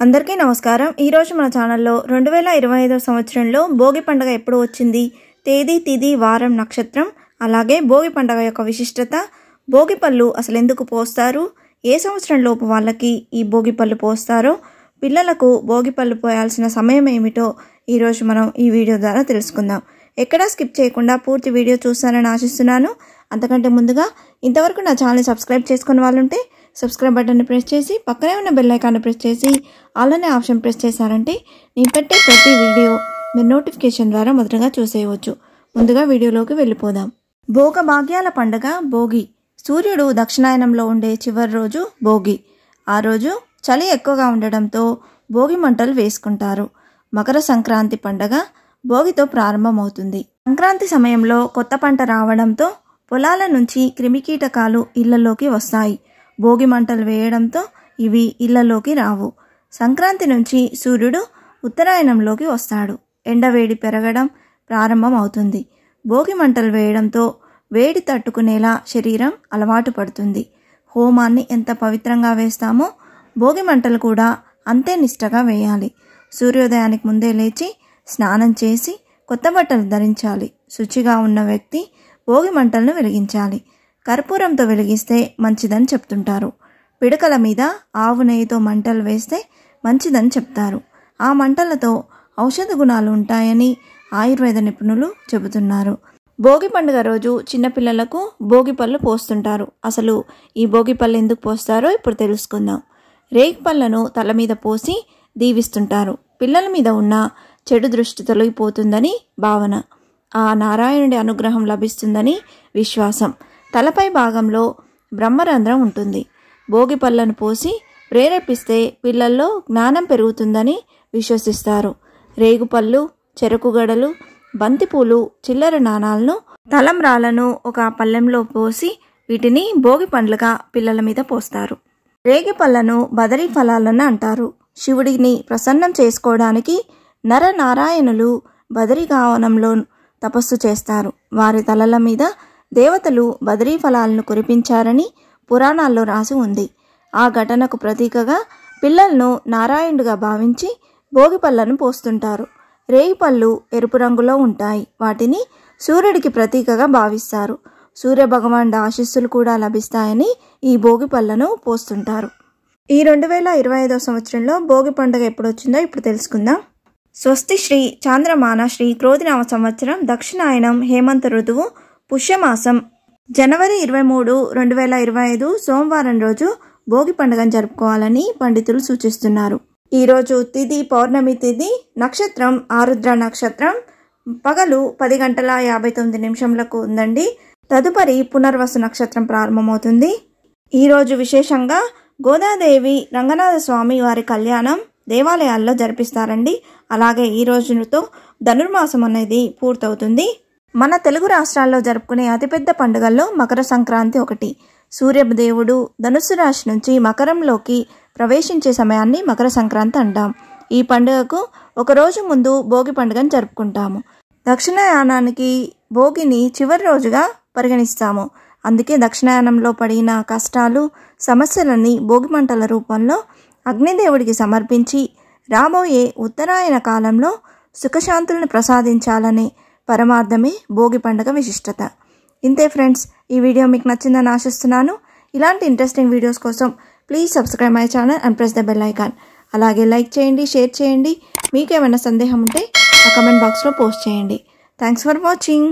అందరికీ నమస్కారం। ఈ రోజు మన ఛానల్లో 2025 సంవత్సరంలో భోగి పండుగ ఎప్పుడు వచ్చింది, తేదీ, తిథి, వారం, నక్షత్రం, అలాగే భోగి పండుగ యొక్క విశిష్టత, భోగి పళ్ళు అసలు ఎందుకు పోస్తారు, ఏ సంవత్సరం లోపు వాళ్ళకి ఈ భోగి పళ్ళు పోస్తారో, పిల్లలకు భోగి పళ్ళు పోయాల్సిన సమయం ఏమిటో ఈ రోజు మనం ఈ వీడియో ద్వారా తెలుసుకుందాం। ఎక్కడా స్కిప్ చేయకుండా పూర్తి వీడియో చూస్తారని ఆశిస్తున్నాను। అంతకంటే ముందుగా ఇంతవరకు నా ఛానల్ సబ్స్క్రైబ్ చేసుకున్న వాళ్ళు ఉంటే సబ్స్క్రైబ్ బటన్ని ప్రెస్ చేసి పక్కనే ఉన్న బెల్ ఐకాన్ని ప్రెస్ చేసి ఆల్ అనే ఆప్షన్ ప్రెస్ చేశారంటే నేను పెట్టే ప్రతి వీడియో మీరు నోటిఫికేషన్ ద్వారా మొదటగా చూసేయవచ్చు। ముందుగా వీడియోలోకి వెళ్ళిపోదాం। భోగ భాగ్యాల పండుగ భోగి। సూర్యుడు దక్షిణాయనంలో ఉండే చివరి రోజు భోగి। ఆ రోజు చలి ఎక్కువగా ఉండడంతో భోగి మంటలు వేసుకుంటారు। మకర సంక్రాంతి పండుగ భోగితో ప్రారంభమవుతుంది। సంక్రాంతి సమయంలో కొత్త పంట రావడంతో పొలాల నుంచి క్రిమికీటకాలు ఇళ్లలోకి వస్తాయి। భోగి మంటలు వేయడంతో ఇవి ఇళ్లలోకి రావు। సంక్రాంతి నుంచి సూర్యుడు ఉత్తరాయణంలోకి వస్తాడు। ఎండవేడి పెరగడం ప్రారంభం అవుతుంది। భోగి మంటలు వేయడంతో వేడి తట్టుకునేలా శరీరం అలవాటు పడుతుంది। హోమాన్ని ఎంత పవిత్రంగా వేస్తామో భోగి మంటలు కూడా అంతే నిష్టగా వేయాలి। సూర్యోదయానికి ముందే లేచి స్నానం చేసి కొత్త బట్టలు ధరించాలి। శుచిగా ఉన్న వ్యక్తి భోగి మంటలను వెలిగించాలి। కర్పూరంతో వెలిగిస్తే మంచిదని చెప్తుంటారు। పిడకల మీద ఆవు నెయ్యితో మంటలు వేస్తే మంచిదని చెప్తారు। ఆ మంటలతో ఔషధ గుణాలు ఉంటాయని ఆయుర్వేద నిపుణులు చెబుతున్నారు। భోగి పండుగ రోజు చిన్నపిల్లలకు భోగి పళ్ళు పోస్తుంటారు। అసలు ఈ భోగి పళ్ళు ఎందుకు పోస్తారో ఇప్పుడు తెలుసుకుందాం। రేగి పళ్ళను తల మీద పోసి దీవిస్తుంటారు। పిల్లల మీద ఉన్న చెడు దృష్టి తొలగిపోతుందని భావన, ఆ నారాయణుడి అనుగ్రహం లభిస్తుందని విశ్వాసం। తలపై భాగంలో బ్రహ్మరంధ్రం ఉంటుంది। భోగి పళ్ళను పోసి ప్రేరేపిస్తే పిల్లల్లో జ్ఞానం పెరుగుతుందని విశ్వసిస్తారు। రేగుపళ్ళు, చెరుకు గడలు, బంతిపూలు, చిల్లర నాణాలను, తలంబ్రాలను ఒక పళ్ళెంలో పోసి వీటిని భోగి పండ్లుగా పిల్లల మీద పోస్తారు। రేగి పళ్ళను బదరీ ఫలాలను అంటారు। శివుడిని ప్రసన్నం చేసుకోవడానికి నరనారాయణులు బదరీగావనంలో తపస్సు చేస్తారు। వారి తలల మీద దేవతలు బదరీ ఫలాలను కురిపించారని పురాణాల్లో రాసి ఉంది। ఆ ఘటనకు ప్రతీకగా పిల్లలను నారాయణుడిగా భావించి భోగి పళ్ళను పోస్తుంటారు। రేగి పళ్ళు ఎరుపు రంగులో ఉంటాయి। వాటిని సూర్యుడికి ప్రతీకగా భావిస్తారు। సూర్య భగవానుడి ఆశీస్సులు కూడా లభిస్తాయని ఈ భోగి పళ్ళను పోస్తుంటారు। ఈ 2025 సంవత్సరంలో భోగి పండుగ ఎప్పుడు వచ్చిందో ఇప్పుడు తెలుసుకుందాం। స్వస్తి శ్రీ చాంద్రమాన శ్రీ క్రోధినామ సంవత్సరం దక్షిణాయనం హేమంత ఋతువు పుష్యమాసం జనవరి 23, 2025 సోమవారం రోజు భోగి పండుగను జరుపుకోవాలని పండితులు సూచిస్తున్నారు। ఈరోజు తిథి పౌర్ణమి తిథి, నక్షత్రం ఆరుద్ర నక్షత్రం, పగలు 10:59 ఉందండి। తదుపరి పునర్వసు నక్షత్రం ప్రారంభమవుతుంది। ఈరోజు విశేషంగా గోదాదేవి రంగనాథ స్వామి వారి కళ్యాణం దేవాలయాల్లో జరిపిస్తారండి। అలాగే ఈ రోజుతో ధనుర్మాసం అనేది పూర్తవుతుంది। మన తెలుగు రాష్ట్రాల్లో జరుపుకునే అతిపెద్ద పండుగల్లో మకర సంక్రాంతి ఒకటి। సూర్యదేవుడు ధనుస్సు రాశి నుంచి మకరంలోకి ప్రవేశించే సమయాన్ని మకర సంక్రాంతి అంటాం। ఈ పండుగకు ఒకరోజు ముందు భోగి పండుగను జరుపుకుంటాము। దక్షిణాయనానికి భోగిని చివరి రోజుగా పరిగణిస్తాము। అందుకే దక్షిణాయనంలో పడిన కష్టాలు, సమస్యలన్నీ భోగి మంటల రూపంలో అగ్నిదేవుడికి సమర్పించి రాబోయే ఉత్తరాయణ కాలంలో సుఖశాంతులను ప్రసాదించాలనే పరమార్థమే భోగి పండుగ విశిష్టత। ఇంతే ఫ్రెండ్స్, ఈ వీడియో మీకు నచ్చిందని ఆశిస్తున్నాను। ఇలాంటి ఇంట్రెస్టింగ్ వీడియోస్ కోసం please subscribe my channel and press the bell icon. అలాగే లైక్ చేయండి, షేర్ చేయండి। మీకేమైనా సందేహం ఉంటే ఆ కమెంట్ బాక్స్లో పోస్ట్ చేయండి। Thanks for watching.